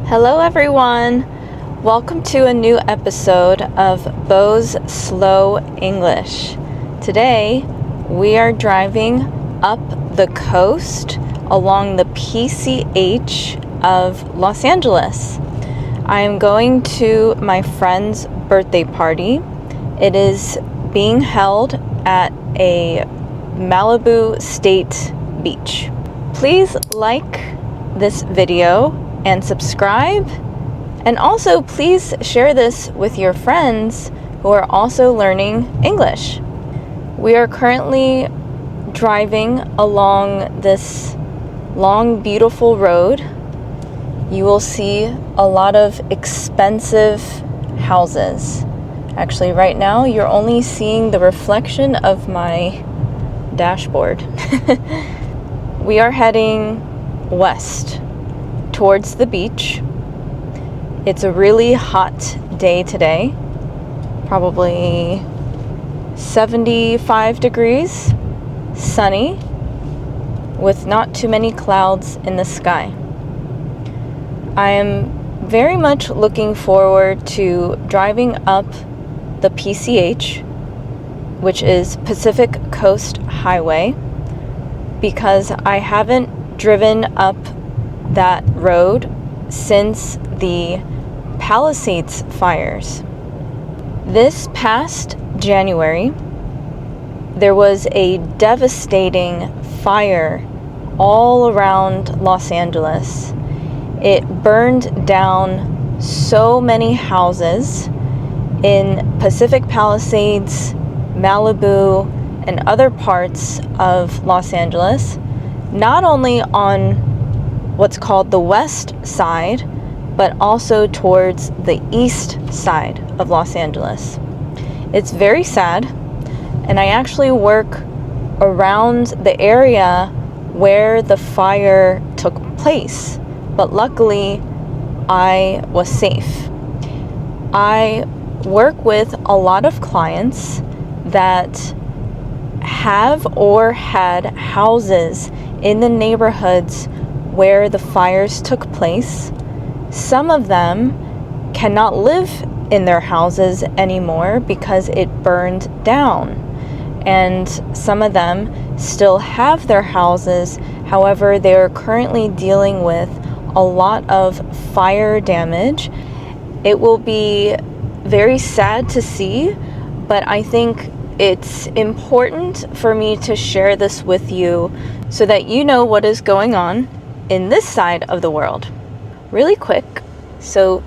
Hello everyone! Welcome to a new episode of Beau's Slow English. Today we are driving up the coast along the PCH of Los Angeles. I am going to my friend's birthday party. It is being held at a Malibu State beach. Please like this video and subscribe, and also please share this with your friends who are also learning English. We are currently driving along this long, beautiful road. You will see a lot of expensive houses. Actually, right now you're only seeing the reflection of my dashboard. We are heading west towards the beach. It's a really hot day today, probably 75 degrees, sunny, with not too many clouds in the sky. I am very much looking forward to driving up the PCH, which is Pacific Coast Highway, because I haven't driven up that road since the Palisades fires. This past January, there was a devastating fire all around Los Angeles. It burned down so many houses in Pacific Palisades, Malibu, and other parts of Los Angeles, not only on what's called the west side, but also towards the east side of Los Angeles. It's very sad, and I actually work around the area where the fire took place, but luckily I was safe. I work with a lot of clients that have or had houses in the neighborhoods where the fires took place. Some of them cannot live in their houses anymore because it burned down. And some of them still have their houses. However, they are currently dealing with a lot of fire damage. It will be very sad to see, but I think it's important for me to share this with you so that you know what is going on in this side of the world. Really quick, so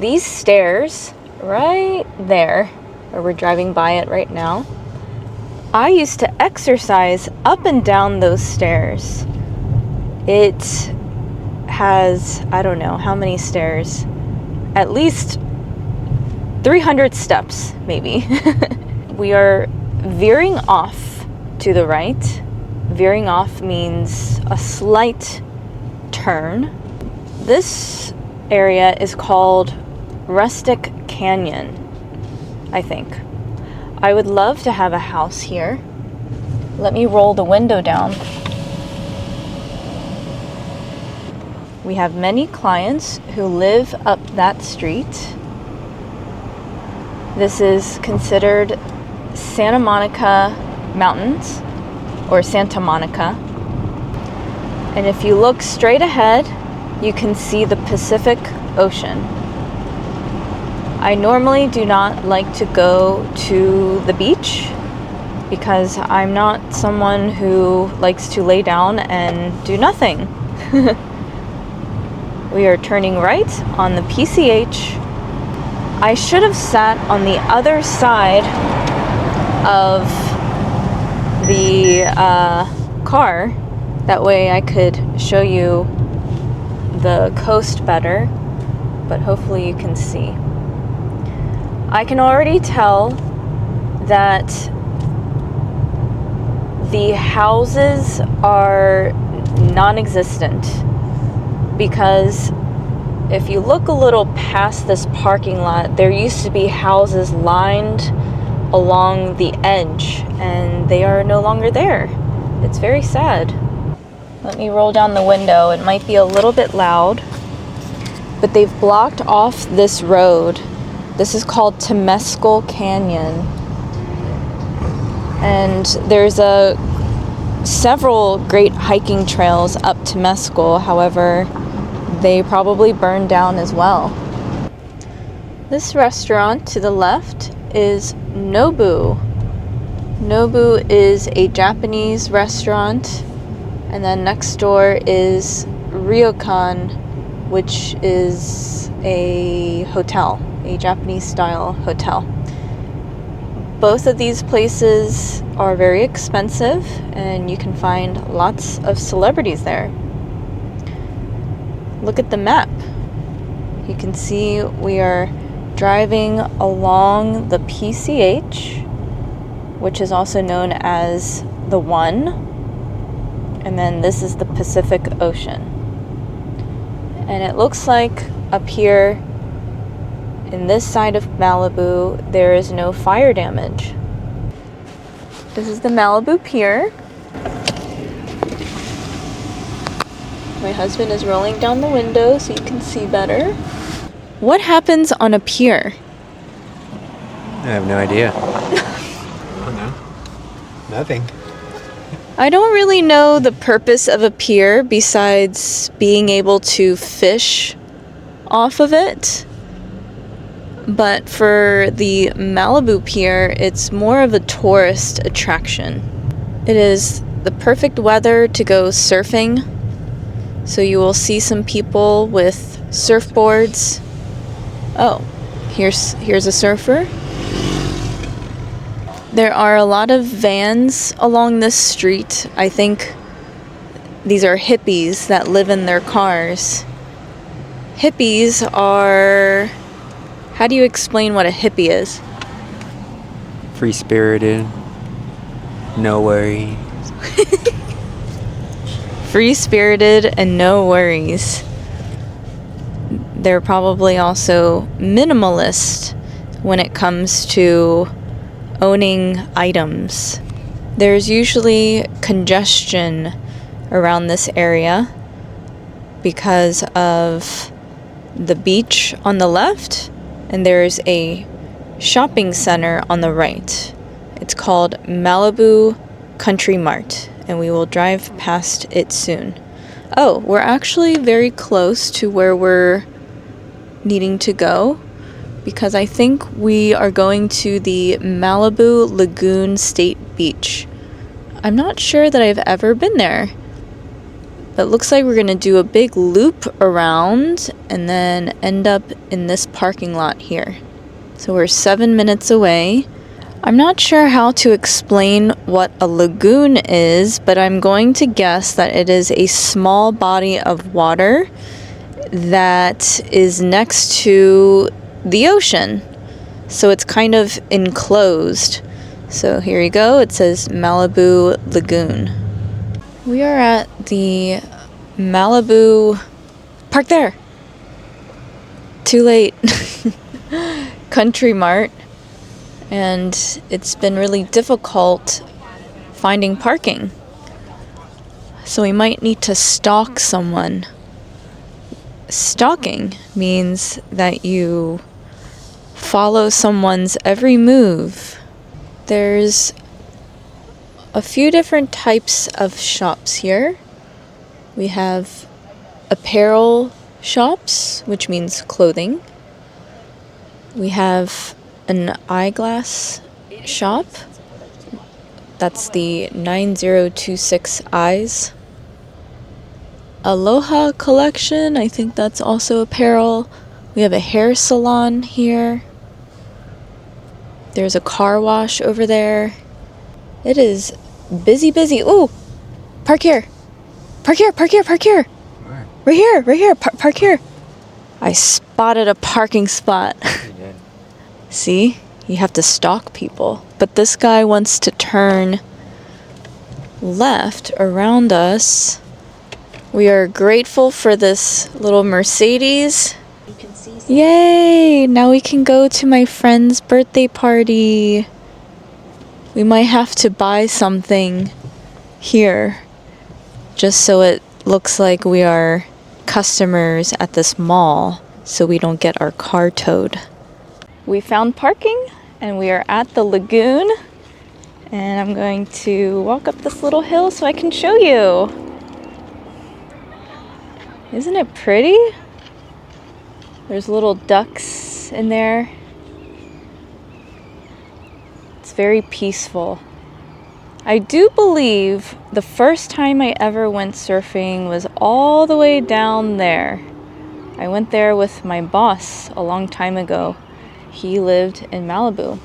these stairs right there, where we're driving by it right now, I used to exercise up and down those stairs. It has, I don't know how many stairs, at least 300 steps maybe. We are veering off to the right. Veering off means a slight turn. This area is called Rustic Canyon, I think. I would love to have a house here. Let me roll the window down. We have many clients who live up that street. This is considered Santa Monica Mountains, or Santa Monica. And if you look straight ahead, you can see the Pacific Ocean. I normally do not like to go to the beach because I'm not someone who likes to lay down and do nothing. We are turning right on the PCH. I should have sat on the other side of the car. That way I could show you the coast better, but hopefully you can see. I can already tell that the houses are non-existent, because if you look a little past this parking lot, there used to be houses lined along the edge, and they are no longer there. It's very sad. Let me roll down the window. It might be a little bit loud. but they've blocked off this road. This is called Temescal Canyon. And there's several great hiking trails up Temescal. However, they probably burned down as well. This restaurant to the left is Nobu. Nobu is a Japanese restaurant, and then next door is Ryokan, which is a hotel, a Japanese style hotel. Both of these places are very expensive, and you can find lots of celebrities there. Look at the map. You can see we are driving along the PCH, which is also known as the One, and then this is the Pacific Ocean. And it looks like up here in this side of Malibu, there is no fire damage. This is the Malibu Pier. My husband is rolling down the window so you can see better. What happens on a pier? I have no idea. I don't know. Nothing. I don't really know the purpose of a pier besides being able to fish off of it. But for the Malibu Pier, it's more of a tourist attraction. It is the perfect weather to go surfing. So you will see some people with surfboards. Oh, here's a surfer. There are a lot of vans along this street. I think these are hippies that live in their cars. Hippies are... How do you explain what a hippie is? Free-spirited. No worries. Free-spirited and no worries. They're probably also minimalist when it comes to owning items. There's usually congestion around this area because of the beach on the left, and there's a shopping center on the right. It's called Malibu Country Mart, and we will drive past it soon. Oh, we're actually very close to where we're needing to go, because I think we are going to the Malibu Lagoon State Beach. I'm not sure that I've ever been there. But it looks like we're going to do a big loop around and then end up in this parking lot here. So we're 7 minutes away. I'm not sure how to explain what a lagoon is, but I'm going to guess that it is a small body of water that is next to the ocean. So it's kind of enclosed. So here you go. It says Malibu Lagoon. We are at the Malibu... Park there! Too late. Country Mart. And it's been really difficult finding parking. So we might need to stalk someone. Stalking means that you follow someone's every move. There's a few different types of shops here. We have apparel shops, which means clothing. We have an eyeglass shop. That's the 9026 Eyes. Aloha collection, I think that's also apparel. We have a hair salon here. There's a car wash over there. It is busy. Ooh, park here. Park here. Where? Right here. Park here. I spotted a parking spot. See? You have to stalk people. But this guy wants to turn left around us. We are grateful for this little Mercedes. Yay! Now we can go to my friend's birthday party. We might have to buy something here just so it looks like we are customers at this mall. so we don't get our car towed. We found parking and we are at the lagoon, and I'm going to walk up this little hill so I can show you. Isn't it pretty? There's little ducks in there. It's very peaceful. I do believe the first time I ever went surfing was all the way down there. I went there with my boss a long time ago. He lived in Malibu.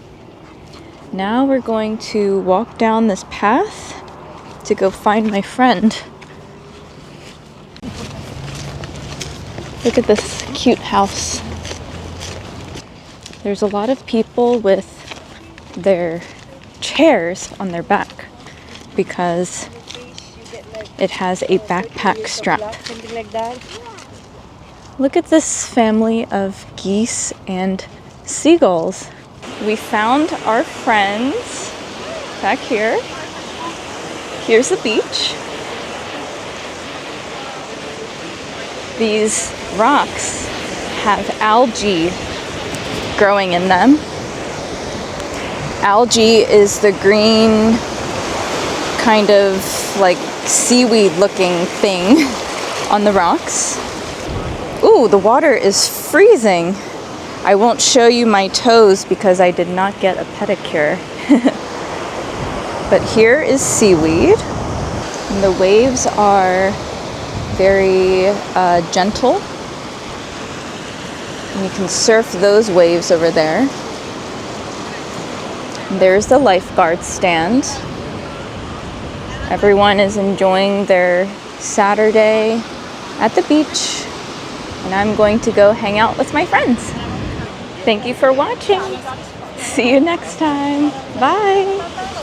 Now we're going to walk down this path to go find my friend. Look at this cute house. There's a lot of people with their chairs on their back because it has a backpack strap. Look at this family of geese and seagulls. We found our friends back here. Here's the beach. These rocks have algae growing in them. Algae is the green kind of like seaweed looking thing on the rocks. Ooh, the water is freezing. I won't show you my toes because I did not get a pedicure. But here is seaweed. And the waves are very gentle. And you can surf those waves over there. And there's the lifeguard stand. Everyone is enjoying their Saturday at the beach. And I'm going to go hang out with my friends. Thank you for watching. See you next time. Bye.